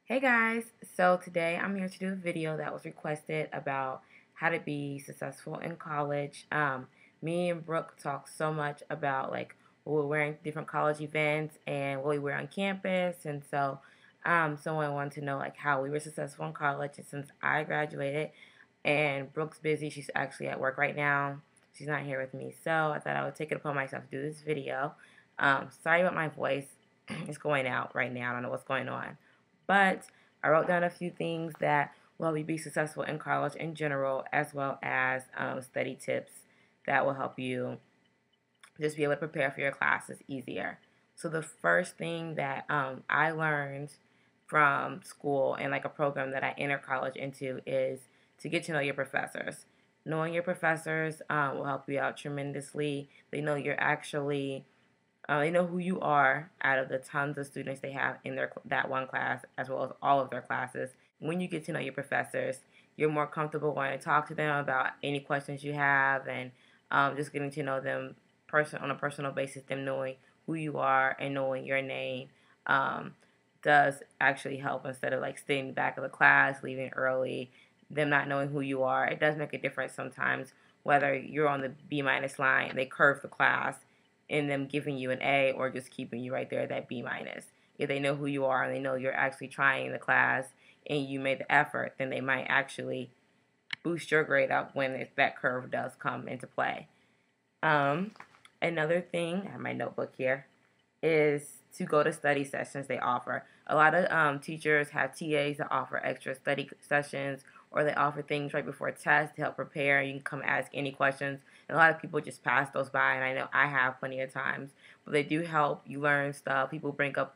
Hey guys, so today I'm here to do a video that was requested about how to be successful in college. Me and Brooke talk so much about like what we're wearing at different college events and what we wear on campus, and so someone wanted to know like how we were successful in college. And since I graduated and Brooke's busy, she's actually at work right now. She's not here with me, so I thought I would take it upon myself to do this video. Sorry about my voice; it's going out right now. I don't know what's going on. But I wrote down a few things that will help you be successful in college in general, as well as study tips that will help you just be able to prepare for your classes easier. So the first thing that I learned from school and like a program that I entered college into is to get to know your professors. Knowing your professors will help you out tremendously. They know who you are out of the tons of students they have in that one class, as well as all of their classes. When you get to know your professors, you're more comfortable wanting to talk to them about any questions you have, and just getting to know them on a personal basis. Them knowing who you are and knowing your name um, does actually help instead of like staying in the back of the class, leaving early. Them not knowing who you are, it does make a difference sometimes. Whether you're on the B minus line and they curve the class in them giving you an A or just keeping you right there at that B minus. If they know who you are and they know you're actually trying the class and you made the effort, then they might actually boost your grade up when that curve does come into play. Um, Another thing, I have my notebook here, is to go to study sessions they offer. A lot of teachers have TAs that offer extra study sessions, or they offer things right before tests to help prepare. You can come ask any questions. And a lot of people just pass those by, and I know I have plenty of times. But they do help you learn stuff. People bring up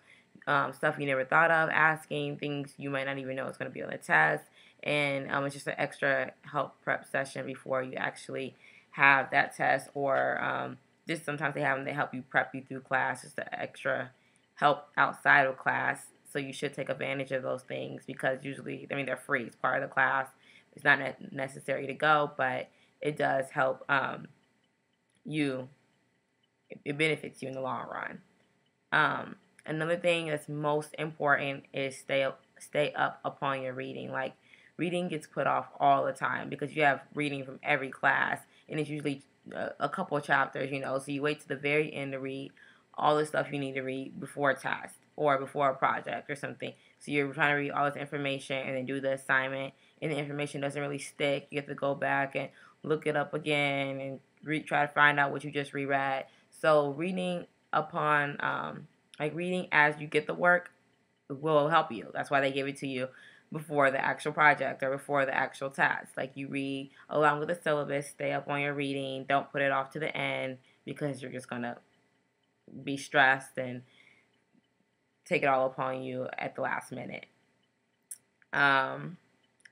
stuff you never thought of, asking things you might not even know is going to be on the test. And it's just an extra help prep session before you actually have that test, or just sometimes they have them, they help you prep you through class, just the extra help outside of class. So you should take advantage of those things because usually, I mean, they're free. It's part of the class. It's not necessary to go, but it does help you. It benefits you in the long run. Another thing that's most important is stay up upon your reading. Like reading gets put off all the time because you have reading from every class, and it's usually a couple of chapters. So you wait to the very end to read all the stuff you need to read before a test or before a project or something. So you're trying to read all this information and then do the assignment, and the information doesn't really stick. You have to go back and look it up again and try to find out what you just reread. So reading upon like reading as you get the work will help you. That's why they give it to you before the actual project or before the actual task. Like you read along with the syllabus, stay up on your reading, don't put it off to the end because you're just gonna be stressed and take it all upon you at the last minute. Um,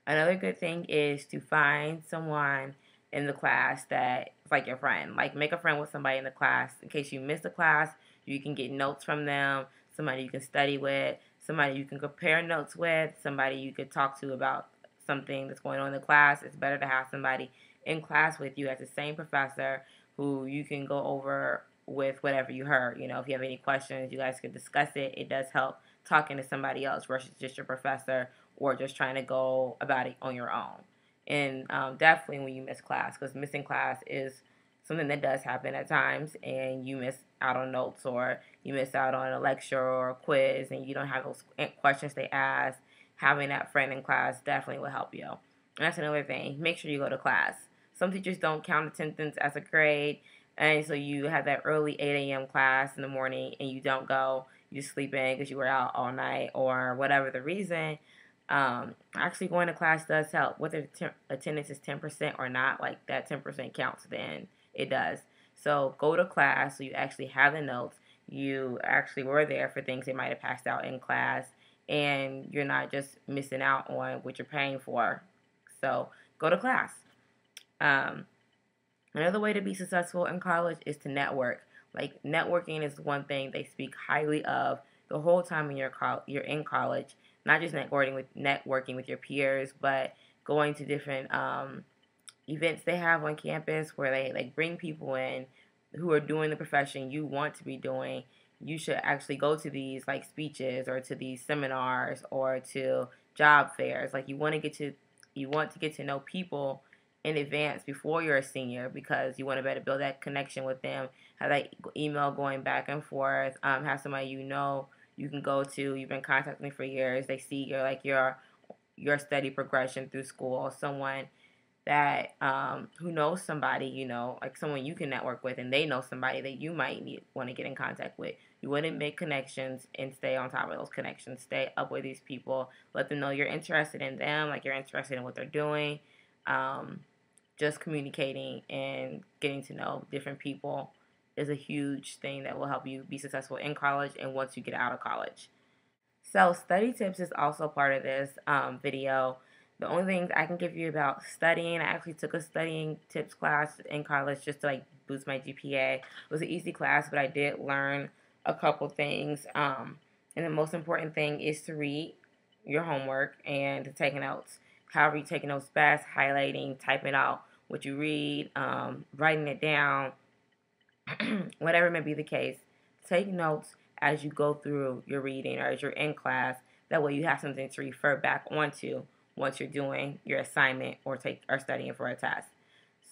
Another good thing is to find someone in the class that is like your friend. Like make a friend with somebody in the class in case you miss a class. You can get notes from them. Somebody you can study with. Somebody you can compare notes with. Somebody you could talk to about something that's going on in the class. It's better to have somebody in class with you as the same professor who you can go over with whatever you heard. If you have any questions, you guys could discuss it. It does help talking to somebody else versus just your professor or just trying to go about it on your own. And definitely when you miss class, because missing class is something that does happen at times, and you miss out on notes or you miss out on a lecture or a quiz, and you don't have those questions they ask. Having that friend in class definitely will help you. And that's another thing. Make sure you go to class. Some teachers don't count attendance as a grade, and so you have that early 8 a.m. class in the morning, and you don't go. You just sleep in because you were out all night or whatever the reason. Actually going to class does help. Whether attendance is 10% or not, like that 10% counts then. It does. So go to class so you actually have the notes. You actually were there for things they might have passed out in class, and you're not just missing out on what you're paying for. So go to class. Um, Another way to be successful in college is to network. Like networking is one thing they speak highly of the whole time you're in college. Not just networking with your peers, but going to different events they have on campus where they like bring people in who are doing the profession you want to be doing, you should actually go to these like speeches or to these seminars or to job fairs. Like you want to get to know people in advance before you're a senior because you want to better build that connection with them, have that email going back and forth, have somebody you can go to, you've been contacting me for years, they see your steady progression through school, someone that who knows somebody, like someone you can network with, and they know somebody that you might want to get in contact with. You want to make connections and stay on top of those connections. Stay up with these people. Let them know you're interested in them, like you're interested in what they're doing. Um, just communicating and getting to know different people is a huge thing that will help you be successful in college and once you get out of college. So, study tips is also part of this video. The only things I can give you about studying, I actually took a studying tips class in college just to like boost my GPA. It was an easy class, but I did learn a couple things. And the most important thing is to read your homework and to take notes. However, you take notes best, highlighting, typing out what you read, writing it down, whatever may be the case, take notes as you go through your reading or as you're in class. That way you have something to refer back onto once you're doing your assignment or studying for a test.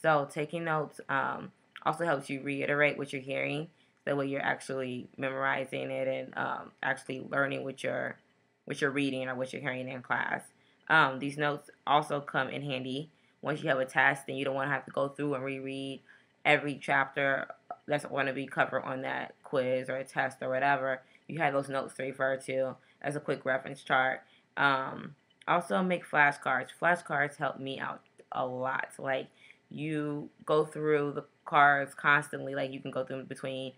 So taking notes also helps you reiterate what you're hearing. That way you're actually memorizing it and actually learning what you're reading or what you're hearing in class. These notes also come in handy once you have a test and you don't want to have to go through and reread every chapter that's going to be covered on that quiz or a test or whatever. You have those notes to refer to as a quick reference chart. Um, Also, make flashcards. Flashcards help me out a lot. Like, you go through the cards constantly. Like, you can go through between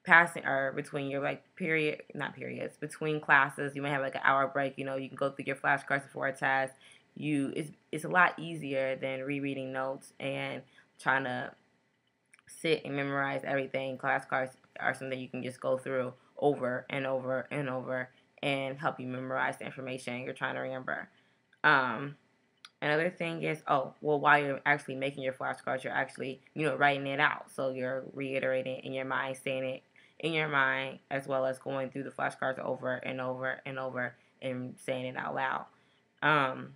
passing or between your like period, not periods, between classes. You may have like an hour break. You can go through your flashcards before a test. It's a lot easier than rereading notes and trying to sit and memorize everything. Class cards are something you can just go through over and over and over and help you memorize the information you're trying to remember. Um, Another thing is, oh, well, while you're actually making your flashcards, you're actually, writing it out. So you're reiterating in your mind, saying it in your mind, as well as going through the flashcards over and over and over and saying it out loud. Um,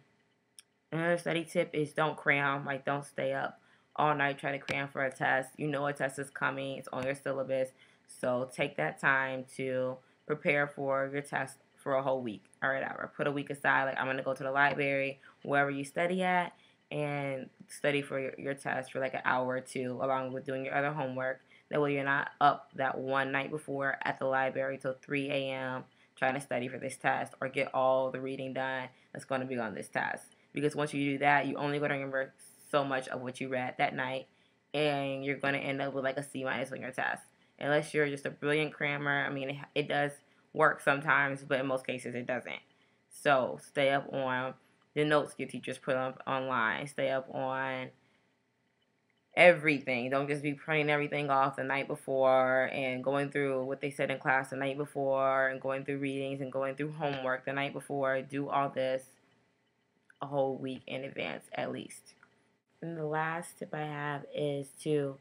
Another study tip is don't cram, like don't stay up all night trying to cram for a test. You know a test is coming, it's on your syllabus. So take that time to prepare for your test for a whole week or whatever. Put a week aside, like I'm going to go to the library, wherever you study at, and study for your test for like an hour or two along with doing your other homework. That way you're not up that one night before at the library till 3 a.m. trying to study for this test or get all the reading done that's going to be on this test. Because once you do that, you only going to remember so much of what you read that night, and you're going to end up with like a C- on your test. Unless you're just a brilliant crammer. I mean, it does work sometimes, but in most cases, it doesn't. So stay up on the notes your teachers put up online. Stay up on everything. Don't just be printing everything off the night before and going through what they said in class the night before and going through readings and going through homework the night before. Do all this a whole week in advance at least. And the last tip I have is to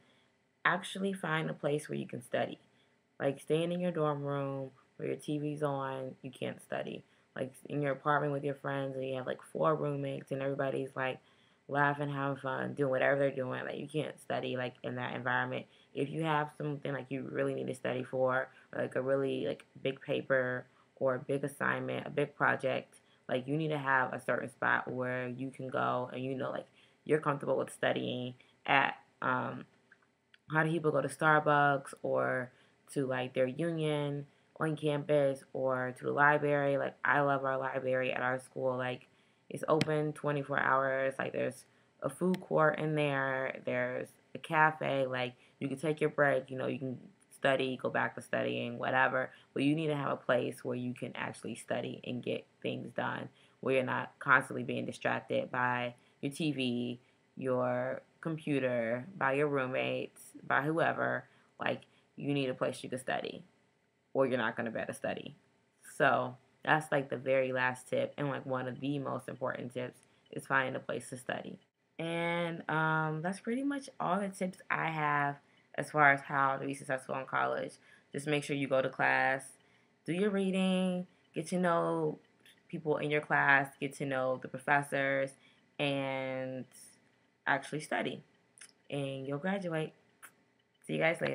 actually find a place where you can study. Like staying in your dorm room where your TV's on, you can't study. Like in your apartment with your friends and you have like four roommates and everybody's like laughing, having fun, doing whatever they're doing. Like you can't study like in that environment. If you have something like you really need to study for, or like a really like big paper or a big assignment, a big project, like you need to have a certain spot where you can go and like you're comfortable with studying at. How do people go to Starbucks or to like their union on campus or to the library? Like I love our library at our school. Like it's open 24 hours. Like there's a food court in there. There's a cafe. Like you can take your break. You can study, go back to studying, whatever. But you need to have a place where you can actually study and get things done, where you're not constantly being distracted by your TV, your computer, by your roommates, by whoever. Like you need a place you can study, or you're not going to be able to study. So that's like the very last tip, and like one of the most important tips is finding a place to study. And that's pretty much all the tips I have as far as how to be successful in college. Just make sure you go to class, do your reading, get to know people in your class, get to know the professors, and actually study. And you'll graduate. See you guys later.